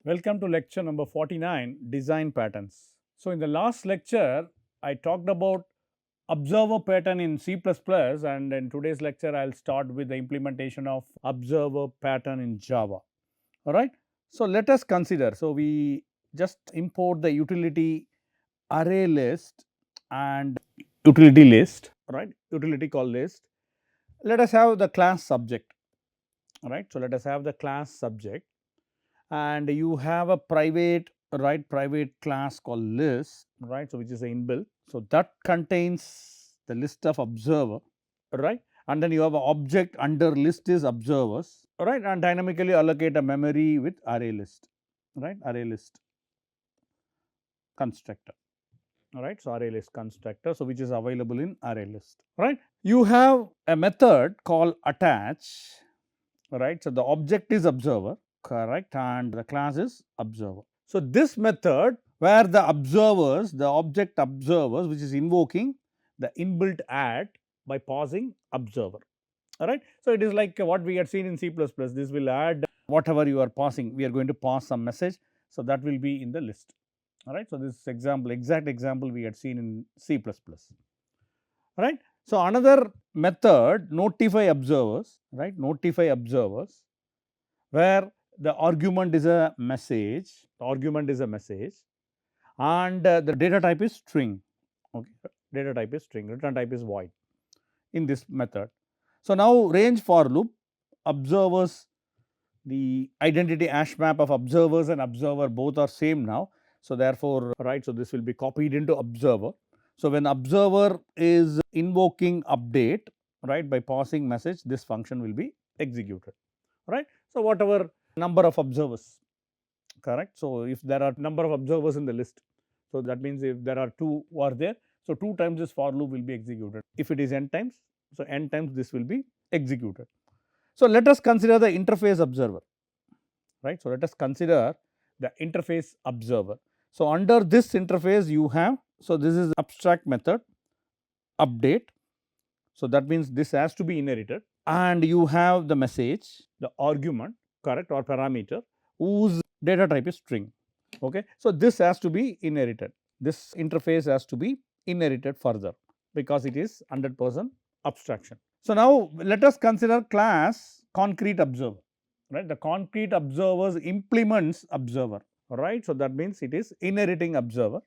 Welcome to lecture number 49, design patterns. So, in the last lecture, I talked about observer pattern in C++, and in today's lecture, I will start with the implementation of observer pattern in Java. All right. So, let us consider. So, we just import the utility array list and utility list, right? Utility called list. Let us have the class subject, right? So, let us have the class subject, and you have a private class called list, right? So, which is a inbuilt. So, that contains the list of observer, right? And then you have an object under list is observers, right? And dynamically allocate a memory with array list, right? Array list constructor, right? So, array list constructor, so which is available in array list, right? You have a method called attach, right? So, the object is observer, correct, and the class is observer. So, this method where the observers, the object observers, which is invoking the inbuilt add by pausing observer, alright. So, it is like what we had seen in C++, this will add whatever you are passing, we are going to pass some message. So, that will be in the list, alright. So, this example, exact example we had seen in C++, right. So, another method notify observers, right, notify observers, where the argument is a message, and the data type is string, okay, data type is string, return type is void in this method. So, now range for loop observers, the identity hash map of observers and observer both are same now. So, therefore, right, so this will be copied into observer. So, when observer is invoking update, right, by passing message, this function will be executed, right. So, whatever number of observers, correct. So, if there are number of observers in the list, so that means if there are 2 who are there, so 2 times this for loop will be executed. If it is n times, so n times this will be executed. So, let us consider the interface observer, right. So, let us consider the interface observer. So, under this interface you have, so this is abstract method update. So, that means this has to be inherited, and you have the message, the argument, correct, or parameter whose data type is string, okay. So, this has to be inherited, this interface has to be inherited further because it is 100% abstraction. So, now let us consider class concrete observer, right. The concrete observers implements observer, right. So, that means it is inheriting observer,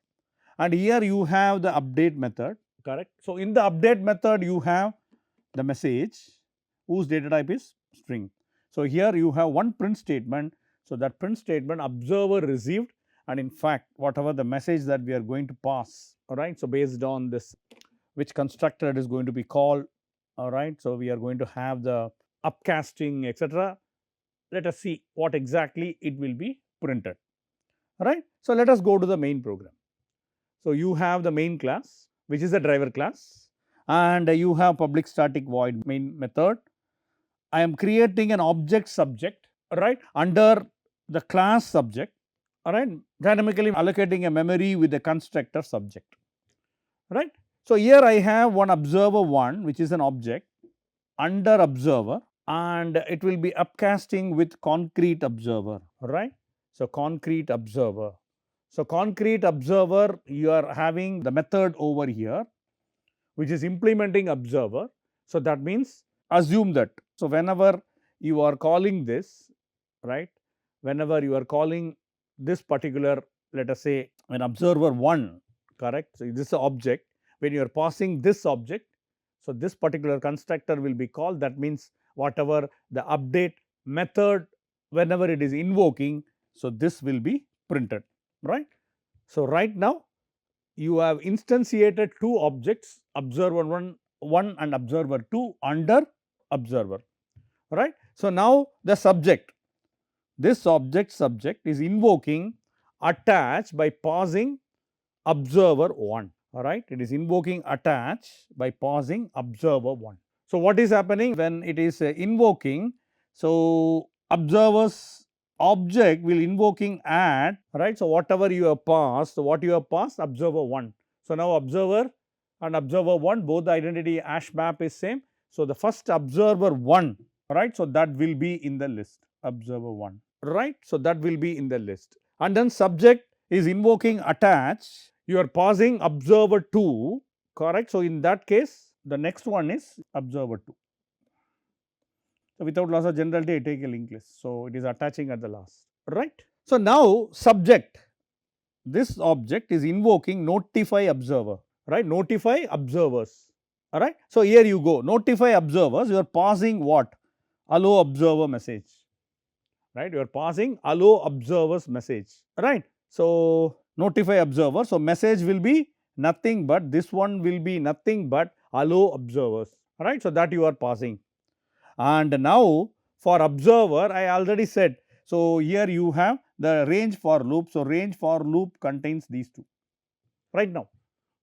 and here you have the update method, correct. So, in the update method you have the message whose data type is string. So, here you have one print statement. So, that print statement observer received, and in fact, whatever the message that we are going to pass, alright. So, based on this which constructor it is going to be called, alright. So, we are going to have the upcasting, etc. Let us see what exactly it will be printed, right. So, let us go to the main program. So, you have the main class which is the driver class, and you have public static void main method. I am creating an object subject, right, under the class subject, alright, dynamically allocating a memory with the constructor subject, right. So, here I have one observer 1 which is an object under observer, and it will be upcasting with concrete observer, right. So, concrete observer. So, concrete observer, you are having the method over here which is implementing observer. So, that means assume that. So, whenever you are calling this, right, whenever you are calling this particular, let us say when observer 1, correct. So, this is object, when you are passing this object, so this particular constructor will be called, that means whatever the update method whenever it is invoking, so this will be printed, right. So, right now you have instantiated 2 objects, observer 1 and observer 2 under observer, right. So, now the subject, this object subject is invoking attach by pausing observer 1, alright. It is invoking attach by pausing observer 1. So, what is happening when it is invoking? So, observers object will invoking add, right. So, whatever you have passed, so what you have passed observer 1. So, now observer and observer 1 both the identity hash map is same. So, the first observer 1, right. So, that will be in the list observer 1. right. So, that will be in the list, and then subject is invoking attach, you are passing observer 2, correct. So, in that case the next one is observer 2. So, without loss of generality I take a linked list. So, it is attaching at the last, right. So, now subject, this object is invoking notify observer, right, notify observers, alright. So, here you go, notify observers, you are passing what, allow observer message, right, you are passing allow observers message, right. So, notify observer, so message will be nothing but, this one will be nothing but allow observers, right. So, that you are passing. And now for observer I already said, so here you have the range for loop. So, range for loop contains these two right now.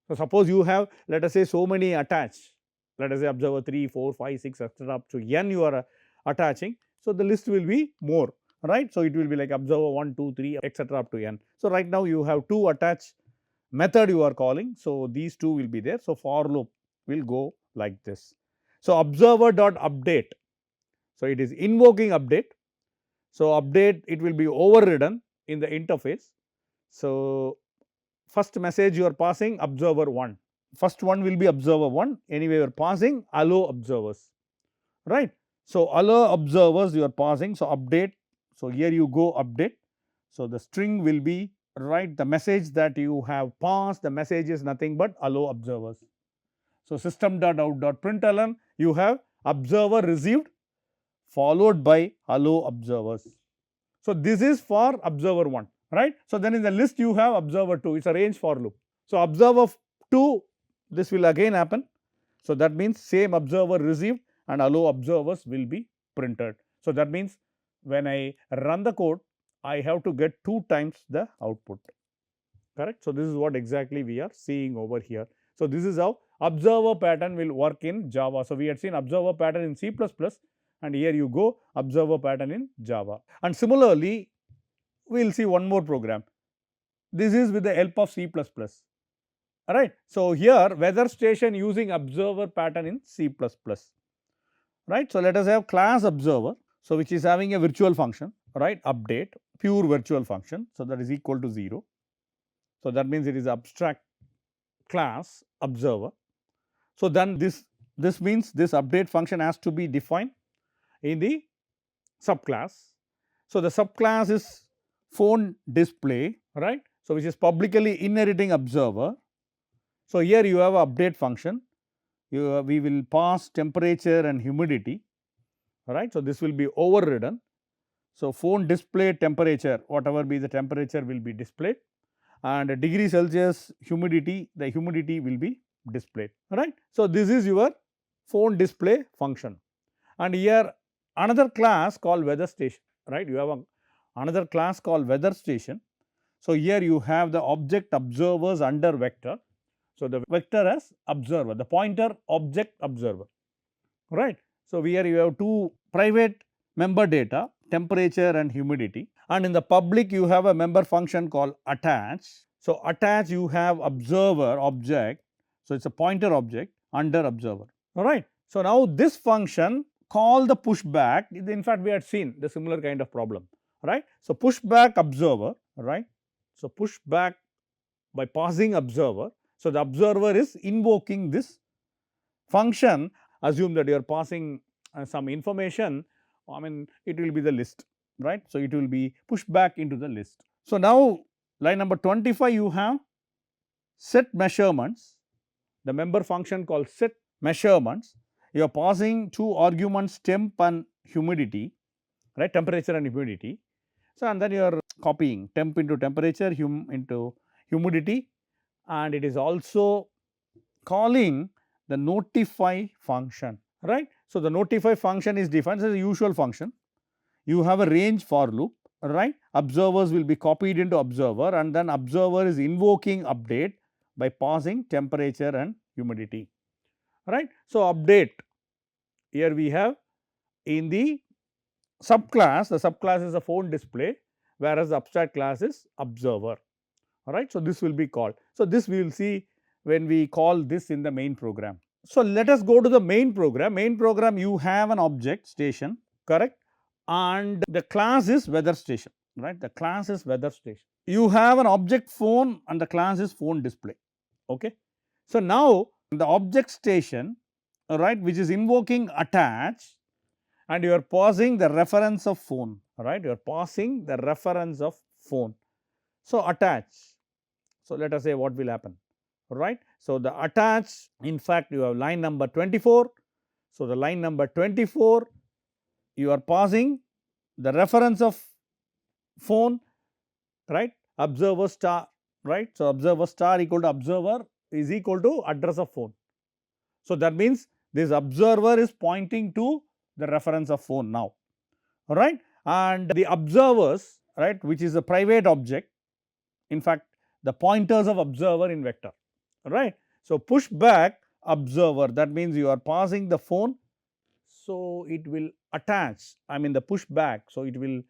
So, suppose you have, let us say, so many attached, let us say observer 3, 4, 5, 6 etc. up to n you are attaching. So, the list will be more, right. So, it will be like observer 1, 2, 3 etc. up to n. So, right now you have 2 attached method you are calling. So, these 2 will be there. So, for loop will go like this. So, observer dot update. So, it is invoking update. So, update it will be overridden in the interface. So, first message you are passing observer 1, first one will be observer 1, anyway you are passing allow observers, right. So, allow observers you are passing. So, update. So, here you go update. So, the string will be, right, the message that you have passed, the message is nothing but allow observers. So, system.out.println you have observer received followed by allow observers. So, this is for observer 1, right. So, then in the list you have observer 2, it is a range for loop. So, observer 2, this will again happen. So, that means same observer received and allow observers will be printed. So, that means when I run the code I have to get 2 times the output, correct. So, this is what exactly we are seeing over here. So, this is how observer pattern will work in Java. So, we had seen observer pattern in C++, and here you go observer pattern in Java. And similarly, we will see one more program. This is with the help of C++, right. So, here weather station using observer pattern in C++, right. So, let us have class observer. So, which is having a virtual function, right, update, pure virtual function. So, that is equal to 0. So, that means it is abstract class observer. So, then this means this update function has to be defined in the subclass. So, the subclass is phone display, right. So, which is publicly inheriting observer. So, here you have update function, we will pass temperature and humidity, right. So, this will be overridden. So, phone display temperature, whatever be the temperature will be displayed, and degree Celsius humidity, the humidity will be displayed, right. So, this is your phone display function, and here another class called weather station, right. You have another class called weather station. So, here you have the object observers under vector. So, the vector as observer, the pointer object observer, right. So, here you have 2 private member data, temperature and humidity, and in the public you have a member function called attach. So, attach you have observer object. So, it is a pointer object under observer, alright. So, now this function call the pushback, in fact we had seen the similar kind of problem, right. So, pushback observer, right. So, pushback by passing observer. So, the observer is invoking this function, assume that you are passing some information, I mean it will be the list, right. So, it will be pushed back into the list. So, now line number 25 you have set measurements, the member function called set measurements, you are passing 2 arguments temp and humidity, right, temperature and humidity. So, and then you are copying temp into temperature, into humidity, and it is also calling the notify function, right. So, the notify function is defined as a usual function. You have a range for loop, right. Observers will be copied into observer, and then observer is invoking update by passing temperature and humidity, right. So, update, here we have in the subclass, the subclass is a phone display, whereas the abstract class is observer, right. So, this will be called. So, this we will see when we call this in the main program. So, let us go to the main program. Main program you have an object station, correct, and the class is weather station, right. The class is weather station. You have an object phone and the class is phone display. Okay. So, now the object station, right, which is invoking attach, and you are passing the reference of phone, right, you are passing the reference of phone. So, attach. So, let us say what will happen, right. So, the attach, in fact you have line number 24. So, the line number 24 you are passing the reference of phone, right, observer star, right. So, observer star equal to observer is equal to address of phone. So, that means this observer is pointing to the reference of phone now, right, and the observers, right, which is a private object, in fact the pointers of observer in vector, right. So, push back observer, that means you are passing the phone. So, it will attach, I mean the push back. So, it will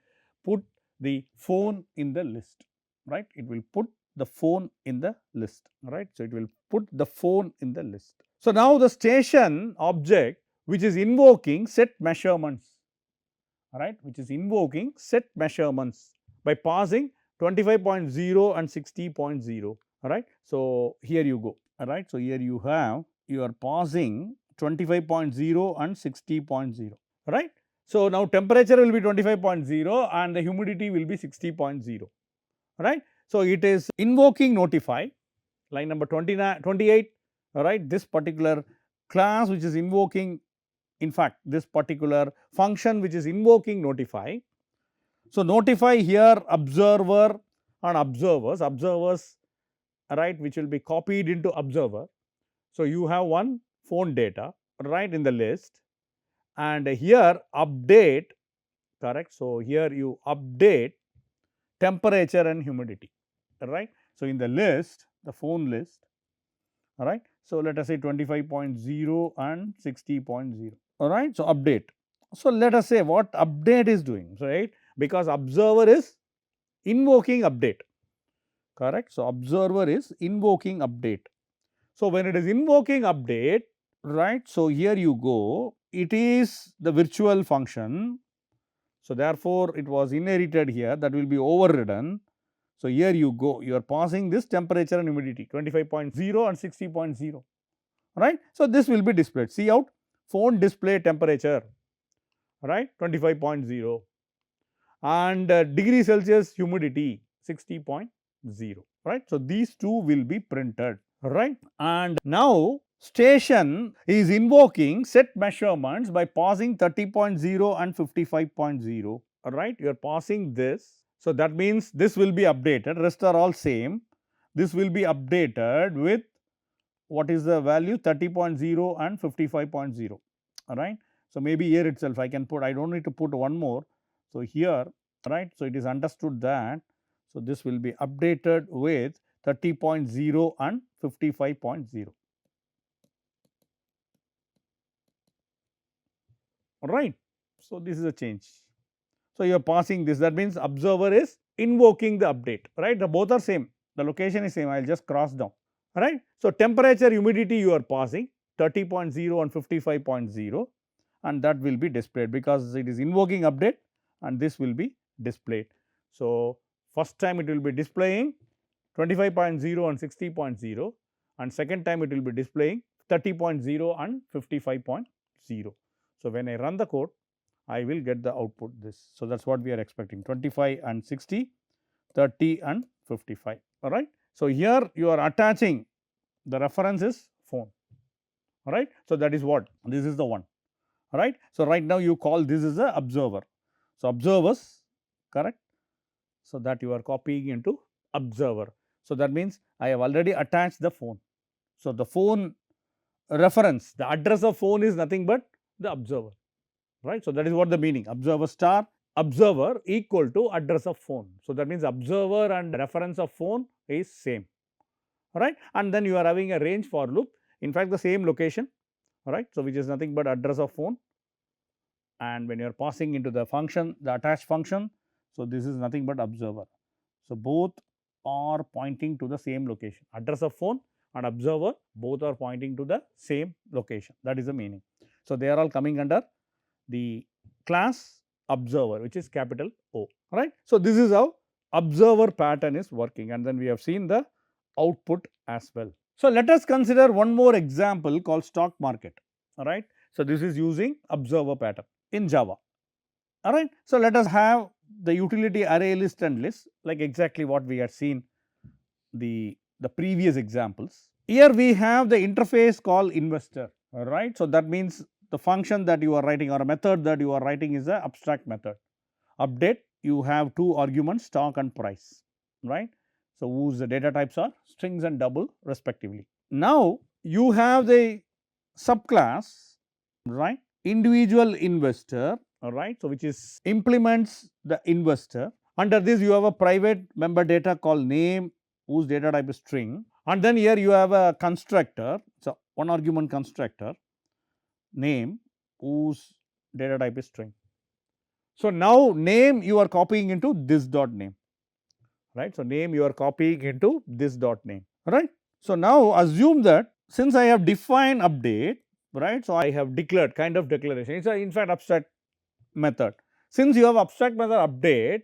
put the phone in the list, right, it will put the phone in the list, right. So, it will put the phone in the list. So, now the station object which is invoking set measurements, right, which is invoking set measurements by passing 25.0 and 60.0, right. So, here you go, right. So, here you have, you are passing 25.0 and 60.0, right. So, now temperature will be 25.0 and the humidity will be 60.0, right. So, it is invoking notify, line number 28, right, this particular class which is invoking, in fact this particular function which is invoking notify. So, notify here observer and observers, right, which will be copied into observer. So, you have one phone data, right, in the list, and here update, correct. So, here you update temperature and humidity, right. So, in the list, the phone list, right. So, let us say 25.0 and 60.0, all right. So, update. So, let us say what update is doing, right, because observer is invoking update, correct. So, observer is invoking update. So, when it is invoking update, right. So, here you go, it is the virtual function. So, therefore, it was inherited here, that will be overridden. So, here you go, you are passing this temperature and humidity 25.0 and 60.0, right. So, this will be displayed, see out phone display temperature, right, 25.0 and degree Celsius humidity 60.0, right. So, these two will be printed, right. And now, station is invoking set measurements by passing 30.0 and 55.0, right. You are passing this. So, that means this will be updated, rest are all same. This will be updated with what is the value 30.0 and 55.0, all right. So, maybe here itself I can put, I do not need to put one more. So, here, right. So, it is understood that, so this will be updated with 30.0 and 55.0, all right. So, this is a change. So, you are passing this, that means observer is invoking the update, right. The both are same, the location is same, I will just cross down, right. So, temperature humidity you are passing 30.0 and 55.0 and that will be displayed because it is invoking update and this will be displayed. So, first time it will be displaying 25.0 and 60.0 and second time it will be displaying 30.0 and 55.0. So, when I run the code I will get the output this. So, that is what we are expecting 25 and 60, 30 and 55, all right. So, here you are attaching the reference is phone, all right. So, that is what this is the one, all right. So, right now you call this is a observer. So, observers, correct. So, that you are copying into observer. So, that means I have already attached the phone. So, the phone reference, the address of phone is nothing but the observer, right. So, that is what the meaning observer star observer equal to address of phone. So, that means observer and reference of phone is same, right, and then you are having a range for loop, in fact the same location, right. So, which is nothing but address of phone, and when you are passing into the function, the attached function. So, this is nothing but observer. So, both are pointing to the same location, address of phone and observer both are pointing to the same location, that is the meaning. So, they are all coming under the class observer, which is capital O, right. So, this is how observer pattern is working, and then we have seen the output as well. So, let us consider one more example called stock market, all right. So, this is using observer pattern in Java, all right. So, let us have the utility array list and list like exactly what we had seen the previous examples. Here we have the interface called investor, all right. So, that means the function that you are writing or a method that you are writing is a abstract method. Update, you have two arguments, stock and price, right. So, whose the data types are strings and double respectively. Now, you have the subclass, right, individual investor, all right. So, which is implements the investor. Under this you have a private member data called name, whose data type is string, and then here you have a constructor. So, one argument constructor name, whose data type is string. So, now name you are copying into this dot name, right. So, name you are copying into this dot name, right. So, now assume that since I have defined update, right. So, I have declared kind of declaration, it is in fact abstract method. Since you have abstract method update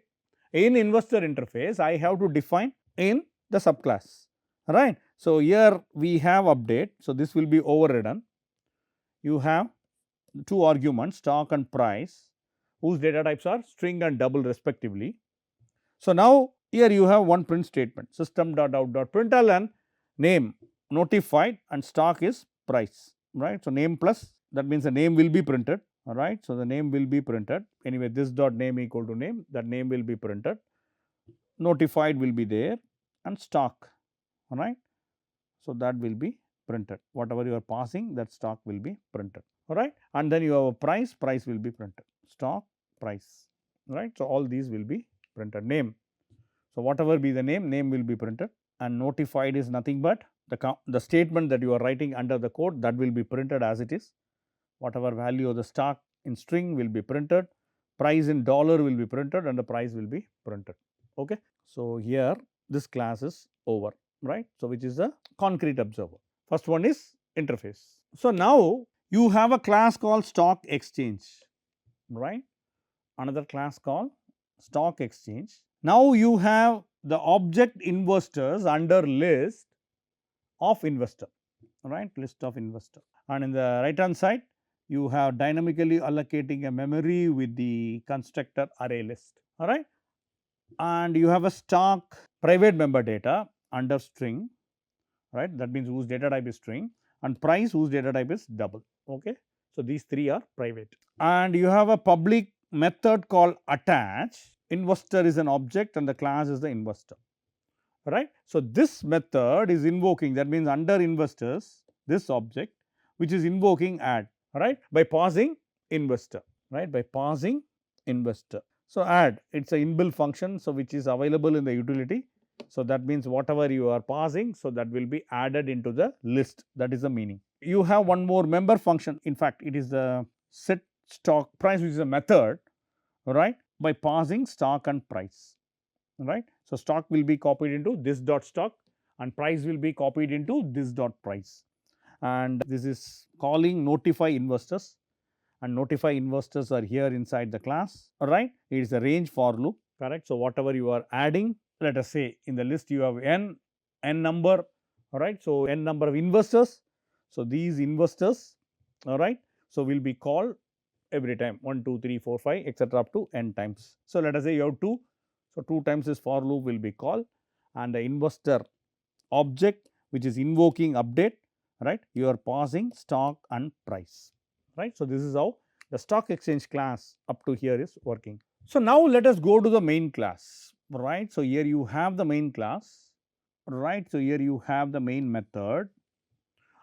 in investor interface, I have to define in the subclass, right. So, here we have update. So, this will be overridden. You have two arguments stock and price, whose data types are string and double respectively. So, now here you have one print statement system.out.println name notified and stock is price, right. So, name plus, that means the name will be printed, all right. So, the name will be printed anyway, this dot name equal to name, that name will be printed, notified will be there and stock, all right. So, that will be printed, whatever you are passing, that stock will be printed, all right. And then you have a price, price will be printed, stock, price, right. So, all these will be printed, name. So, whatever be the name, name will be printed, and notified is nothing but the statement that you are writing under the code, that will be printed as it is. Whatever value of the stock in string will be printed, price in dollar will be printed, and the price will be printed, okay. So, here this class is over, right. So, which is a concrete observer. First one is interface. So, now you have a class called stock exchange, right, another class called stock exchange. Now, you have the object investors under list of investor, right, list of investor, and in the right hand side you have dynamically allocating a memory with the constructor array list, all right, and you have a stock private member data under string, right, that means whose data type is string, and price whose data type is double, okay. So, these three are private, and you have a public method called attach. Investor is an object and the class is the investor, right. So, this method is invoking, that means under investors this object which is invoking add, right, by passing investor, right, by passing investor. So, add, it is a inbuilt function, so which is available in the utility. So, that means whatever you are passing, so that will be added into the list, that is the meaning. You have one more member function, in fact it is the set stock price, which is a method, right, by passing stock and price, right. So, stock will be copied into this dot stock and price will be copied into this dot price, and this is calling notify investors, and notify investors are here inside the class, right. It is a range for loop, correct. So, whatever you are adding, let us say in the list you have n number, all right. So, n number of investors. So, these investors, all right. So, will be called every time 1, 2, 3, 4, 5 etcetera up to n times. So, let us say you have 2. So, 2 times this for loop will be called, and the investor object which is invoking update, right, you are passing stock and price, right. So, this is how the stock exchange class up to here is working. So, now let us go to the main class, right. So, here you have the main class, right. So, here you have the main method.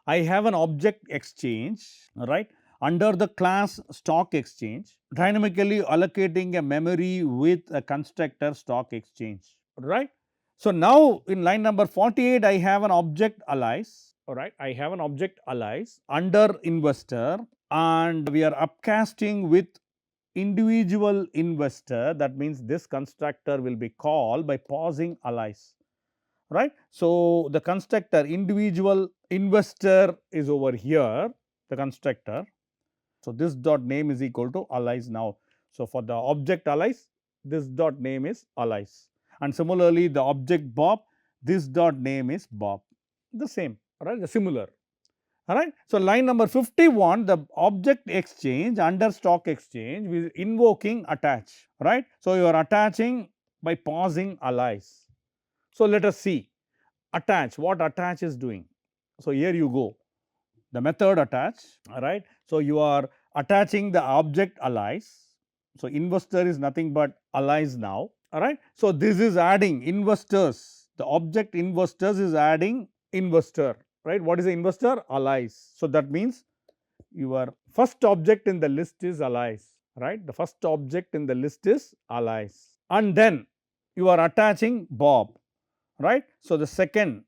I have an object exchange, right, under the class stock exchange, dynamically allocating a memory with a constructor stock exchange, right. So, now in line number 48 I have an object alias, alright, I have an object alias under investor, and we are upcasting with individual investor, that means this constructor will be called by pausing alias, right. So, the constructor individual investor is over here, the constructor. So, this dot name is equal to alias now. So, for the object Alice, this dot name is Alice, and similarly the object Bob, this dot name is Bob, the same, right, the similar. Alright. So, line number 51, the object exchange under stock exchange with invoking attach, right. So, you are attaching by pausing Alice. So, let us see attach, what attach is doing. So, here you go, the method attach, alright. So, you are attaching the object Alice. So, investor is nothing but Alice now, alright. So, this is adding investors, the object investors is adding investor, right. What is the investor? Alice. So, that means your first object in the list is Alice, right. The first object in the list is Alice, and then you are attaching Bob, right. So, the second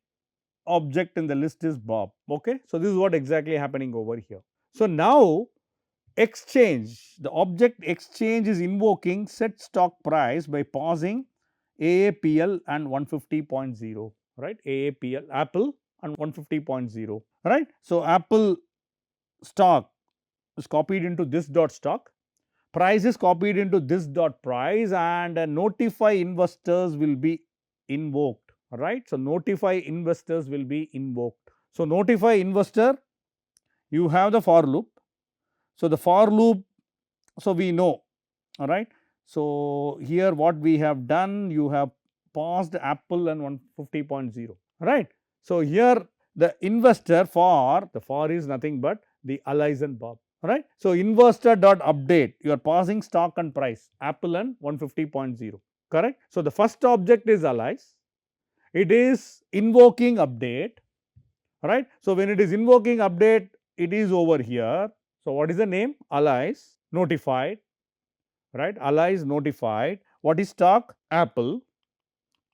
object in the list is Bob. Okay. So, this is what exactly happening over here. So, now exchange, the object exchange is invoking set stock price by pausing AAPL and 150.0, right, AAPL Apple and 150.0, right. So, Apple stock is copied into this dot stock, price is copied into this dot price, and notify investors will be invoked, right. So, notify investors will be invoked. So, notify investor, you have the for loop. So, the for loop, so we know, all right. So, here what we have done, you have paused Apple and 150.0, right. So, here the investor for, the for is nothing but the Alice and Bob, right. So, investor dot update, you are pausing stock and price Apple and 150.0, correct. So, the first object is Alice, it is invoking update, right. So, when it is invoking update, it is over here. So, what is the name? Alice notified, right. Alice notified. What is stock? Apple.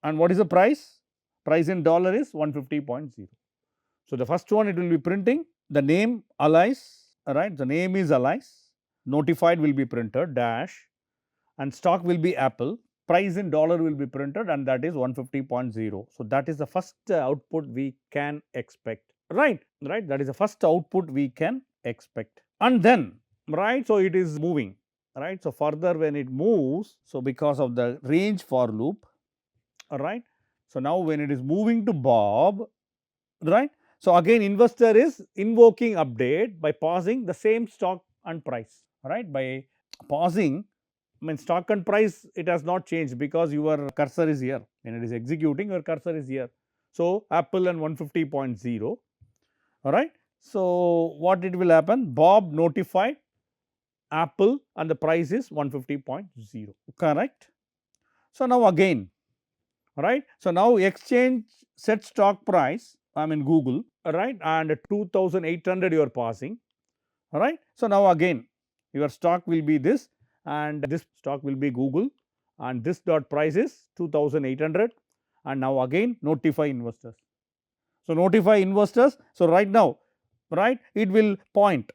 And what is the price? Price in dollar is 150.0. So, the first one it will be printing the name Alice, right. The name is Alice, notified will be printed dash, and stock will be Apple, price in dollar will be printed, and that is 150.0. So, that is the first output we can expect, right, right, that is the first output we can expect. And then, right, so it is moving, right. So, further when it moves, so because of the range for loop, right. So, now when it is moving to Bob, right. So, again investor is invoking update by pausing the same stock and price, right, by pausing, I mean stock and price it has not changed because your cursor is here, when it is executing your cursor is here. So, Apple and 150.0, alright. So, what it will happen? Bob notified Apple and the price is 150.0, correct. So, now again, right. So, now exchange set stock price, I mean Google, right, and 2800 you are passing, right. So, now again your stock will be this and this stock will be Google, and this dot price is 2800, and now again notify investors. So, notify investors. So, right now, right, it will point,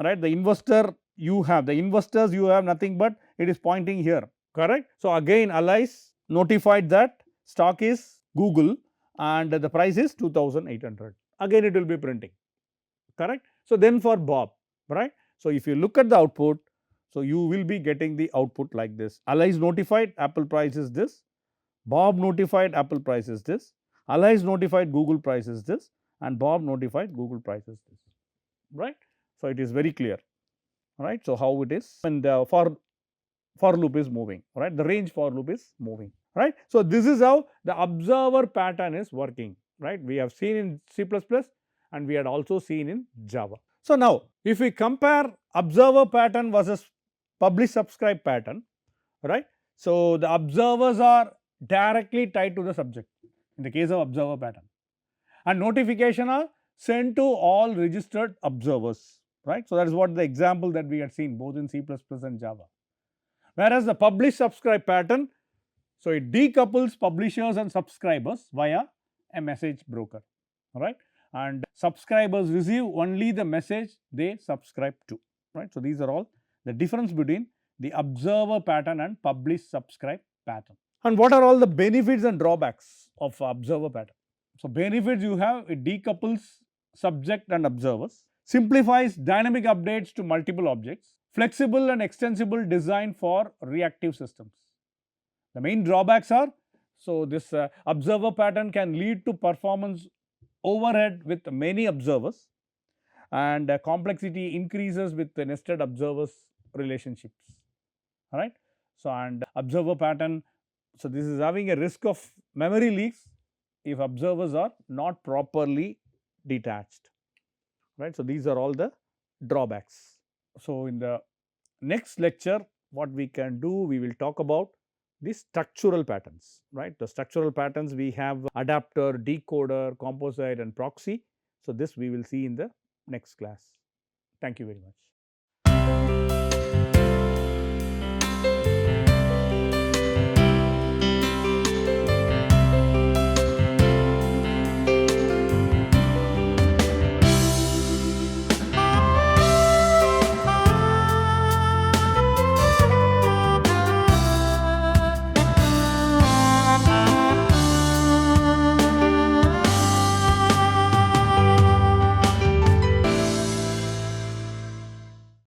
right, the investor you have, the investors you have nothing but it is pointing here, correct. So, again Alice notified that stock is Google and the price is 2800, again it will be printing, correct. So, then for Bob, right. So, if you look at the output, so you will be getting the output like this: Alice notified Apple price is this, Bob notified Apple price is this, Alice notified Google price is this, and Bob notified Google price is this, right. So, it is very clear, right. So, how it is, and for loop is moving, right, the range for loop is moving, right. So, this is how the observer pattern is working, right. We have seen in C++ and we had also seen in Java. So, now if we compare observer pattern versus publish subscribe pattern, right. So, the observers are directly tied to the subject in the case of observer pattern, and notification are sent to all registered observers, right. So, that is what the example that we had seen both in C++ and Java. Whereas, the publish subscribe pattern, so it decouples publishers and subscribers via a message broker, right, and subscribers receive only the message they subscribe to, right. So, these are all the difference between the observer pattern and publish subscribe pattern. And what are all the benefits and drawbacks of observer pattern? So, benefits you have, it decouples subject and observers, simplifies dynamic updates to multiple objects, flexible and extensible design for reactive systems. The main drawbacks are, so this observer pattern can lead to performance overhead with many observers, and complexity increases with the nested observers relationships. All right. So, and observer pattern, so this is having a risk of memory leaks if observers are not properly detached, right. So, these are all the drawbacks. So, in the next lecture what we can do, we will talk about the structural patterns, right. The structural patterns, we have adapter, decoder, composite and proxy. So, this we will see in the next class. Thank you very much.